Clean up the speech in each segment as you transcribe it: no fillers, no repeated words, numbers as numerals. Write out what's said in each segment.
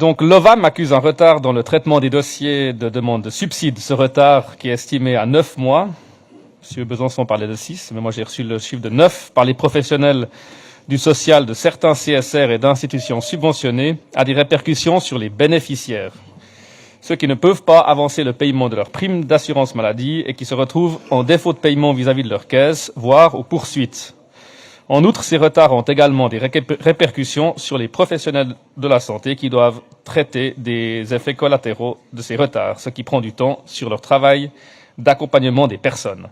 Donc l'OVAM accuse un retard dans le traitement des dossiers de demande de subside. Ce retard qui est estimé à 9 mois. M. Besançon parlait de 6, mais moi j'ai reçu le chiffre de 9 par les professionnels du social de certains CSR et d'institutions subventionnées a des répercussions sur les bénéficiaires. Ceux qui ne peuvent pas avancer le paiement de leur prime d'assurance maladie et qui se retrouvent en défaut de paiement vis-à-vis de leur caisse, voire aux poursuites. En outre, ces retards ont également des répercussions sur les professionnels de la santé qui doivent traiter des effets collatéraux de ces retards, ce qui prend du temps sur leur travail d'accompagnement des personnes.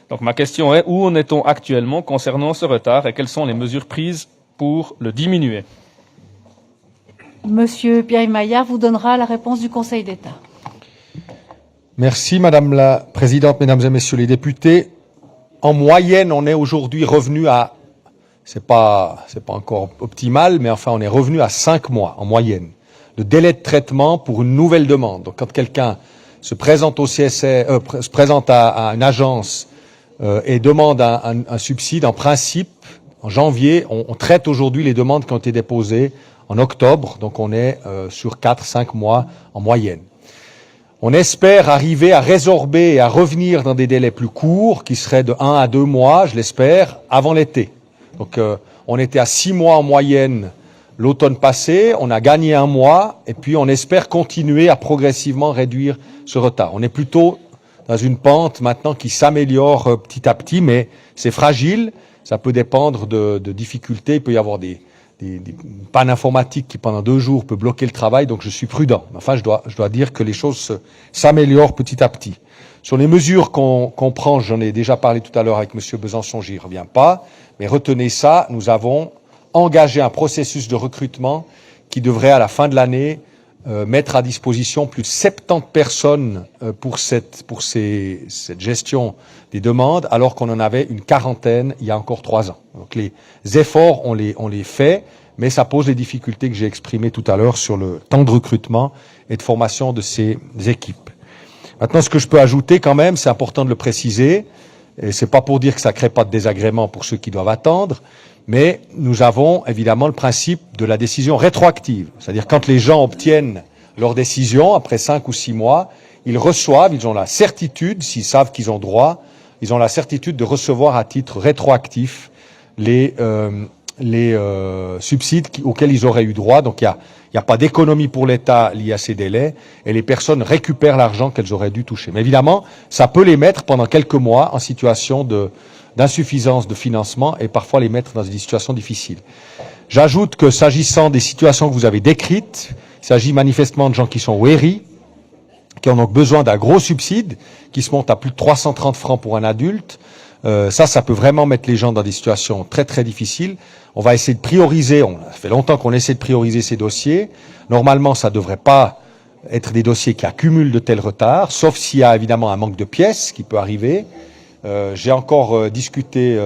Donc ma question est, où en est-on actuellement concernant ce retard et quelles sont les mesures prises pour le diminuer? Monsieur Pierre-Yves Maillard vous donnera la réponse du Conseil d'État. Merci Madame la Présidente, Mesdames et Messieurs les députés. En moyenne, on est aujourd'hui revenu à, c'est pas encore optimal, mais enfin on est revenu à 5 mois en moyenne. Le délai de traitement pour une nouvelle demande. Donc quand quelqu'un se présente au CSR, se présente à une agence et demande un subside, en principe, en janvier, on traite aujourd'hui les demandes qui ont été déposées en octobre, donc on est sur 4-5 mois en moyenne. On espère arriver à résorber et à revenir dans des délais plus courts, qui seraient de 1 à 2 mois, je l'espère, avant l'été. Donc on était à 6 mois en moyenne l'automne passé, on a gagné 1 mois, et puis on espère continuer à progressivement réduire ce retard. On est plutôt dans une pente maintenant qui s'améliore petit à petit, mais c'est fragile, ça peut dépendre de difficultés, il peut y avoir des pannes informatiques qui pendant 2 jours peut bloquer le travail, donc je suis prudent. Enfin, je dois dire que les choses s'améliorent petit à petit. Sur les mesures qu'on prend, j'en ai déjà parlé tout à l'heure avec M. Besançon, j'y reviens pas, mais retenez ça, nous avons engagé un processus de recrutement qui devrait à la fin de l'année mettre à disposition plus de 70 personnes pour cette gestion des demandes, alors qu'on en avait une quarantaine il y a encore 3 ans. Donc les efforts, on les fait, mais ça pose les difficultés que j'ai exprimées tout à l'heure sur le temps de recrutement et de formation de ces équipes. Maintenant, ce que je peux ajouter quand même, c'est important de le préciser, et c'est pas pour dire que ça crée pas de désagrément pour ceux qui doivent attendre, mais nous avons évidemment le principe de la décision rétroactive. C'est-à-dire quand les gens obtiennent leur décision, après 5 ou 6 mois, ils reçoivent, ils ont la certitude, s'ils savent qu'ils ont droit, ils ont la certitude de recevoir à titre rétroactif les subsides auxquels ils auraient eu droit. Donc il n'y a pas d'économie pour l'État liée à ces délais, et les personnes récupèrent l'argent qu'elles auraient dû toucher. Mais évidemment, ça peut les mettre pendant quelques mois en situation d'insuffisance de financement et parfois les mettre dans des situations difficiles. J'ajoute que s'agissant des situations que vous avez décrites, il s'agit manifestement de gens qui sont au RI, qui ont donc besoin d'un gros subside, qui se monte à plus de 330 francs pour un adulte. Ça peut vraiment mettre les gens dans des situations très très difficiles. On va essayer de prioriser, ça fait longtemps qu'on essaie de prioriser ces dossiers. Normalement, ça ne devrait pas être des dossiers qui accumulent de tels retards, sauf s'il y a évidemment un manque de pièces qui peut arriver. J'ai encore discuté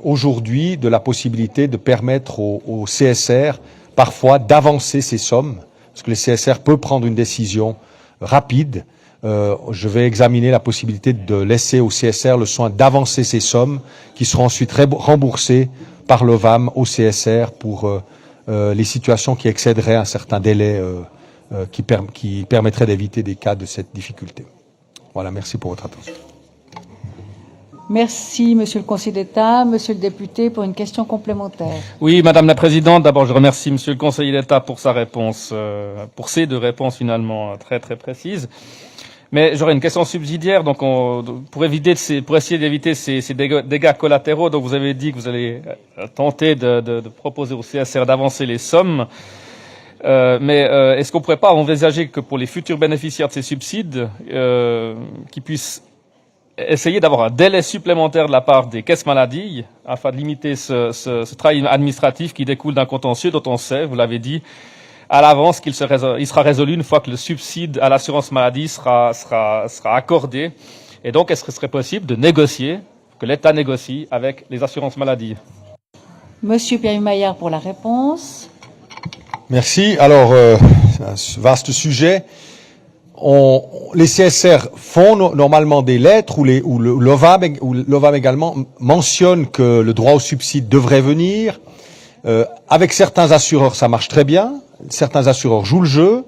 aujourd'hui de la possibilité de permettre au CSR parfois d'avancer ces sommes, parce que le CSR peut prendre une décision rapide. Je vais examiner la possibilité de laisser au CSR le soin d'avancer ces sommes qui seront ensuite remboursées par l'OVAM au CSR pour les situations qui excéderaient un certain délai qui permettrait d'éviter des cas de cette difficulté. Voilà, merci pour votre attention. Merci, Monsieur le Conseiller d'État. Monsieur le député, pour une question complémentaire. Oui, Madame la Présidente, d'abord je remercie Monsieur le Conseiller d'État pour sa réponse, pour ces 2 réponses finalement très très précises. Mais j'aurais une question subsidiaire, donc pour essayer d'éviter ces dégâts collatéraux. Donc vous avez dit que vous allez tenter de proposer au CSR d'avancer les sommes. Mais est-ce qu'on pourrait pas envisager que pour les futurs bénéficiaires de ces subsides, qu'ils puissent essayer d'avoir un délai supplémentaire de la part des caisses maladies afin de limiter ce travail administratif qui découle d'un contentieux dont on sait, vous l'avez dit, à l'avance il sera résolu une fois que le subside à l'assurance maladie sera accordé. Et donc, est-ce que ce serait possible de négocier, que l'État négocie avec les assurances maladies? Monsieur Pierre-Yves Maillard pour la réponse. Merci. Alors, c'est un vaste sujet. Les CSR font normalement des lettres où l'OVAM également mentionne que le droit au subside devrait venir. Avec certains assureurs, ça marche très bien. certains assureurs jouent le jeu,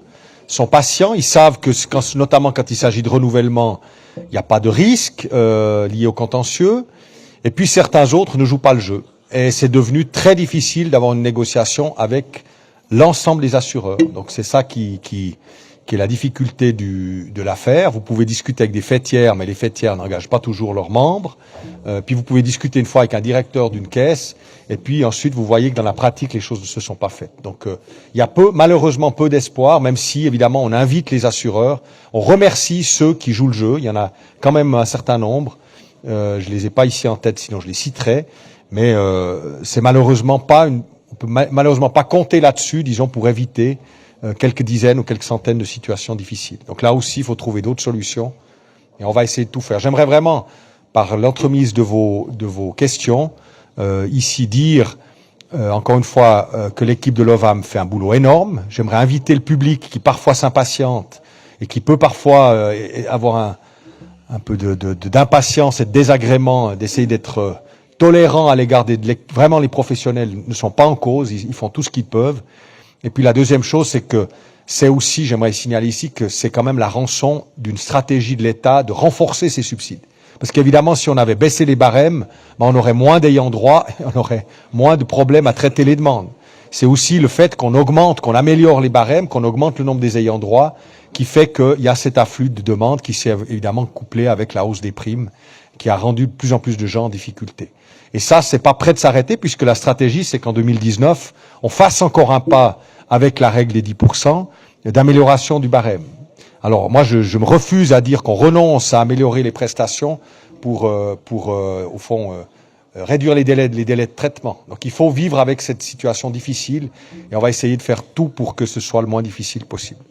sont patients, ils savent que, notamment quand il s'agit de renouvellement, il n'y a pas de risque lié au contentieux. Et puis certains autres ne jouent pas le jeu. Et c'est devenu très difficile d'avoir une négociation avec l'ensemble des assureurs. Donc c'est ça qui est la difficulté de l'affaire. Vous pouvez discuter avec des faîtières, mais les faîtières n'engagent pas toujours leurs membres. Puis vous pouvez discuter une fois avec un directeur d'une caisse, et puis ensuite vous voyez que dans la pratique les choses ne se sont pas faites. Donc il y a malheureusement peu d'espoir, même si évidemment on invite les assureurs, on remercie ceux qui jouent le jeu. Il y en a quand même un certain nombre. Je les ai pas ici en tête, sinon je les citerai. Mais c'est malheureusement pas on peut malheureusement pas compter là-dessus, disons, pour éviter quelques dizaines ou quelques centaines de situations difficiles. Donc là aussi, il faut trouver d'autres solutions et on va essayer de tout faire. J'aimerais vraiment, par l'entremise de vos questions, ici dire, encore une fois, que l'équipe de l'OVAM fait un boulot énorme. J'aimerais inviter le public qui parfois s'impatiente et qui peut parfois avoir un peu d'impatience et de désagrément, d'essayer d'être tolérant à l'égard vraiment les professionnels ne sont pas en cause, ils font tout ce qu'ils peuvent. Et puis la deuxième chose, c'est que c'est aussi, j'aimerais signaler ici, que c'est quand même la rançon d'une stratégie de l'État de renforcer ses subsides. Parce qu'évidemment, si on avait baissé les barèmes, on aurait moins d'ayants droit, on aurait moins de problèmes à traiter les demandes. C'est aussi le fait qu'on augmente, qu'on améliore les barèmes, qu'on augmente le nombre des ayants droit, qui fait qu'il y a cet afflux de demandes qui s'est évidemment couplé avec la hausse des primes, qui a rendu de plus en plus de gens en difficulté. Et ça, c'est pas prêt de s'arrêter, puisque la stratégie, c'est qu'en 2019, on fasse encore un pas avec la règle des 10% d'amélioration du barème. Alors moi, je me refuse à dire qu'on renonce à améliorer les prestations pour au fond, réduire les délais de traitement. Donc il faut vivre avec cette situation difficile et on va essayer de faire tout pour que ce soit le moins difficile possible.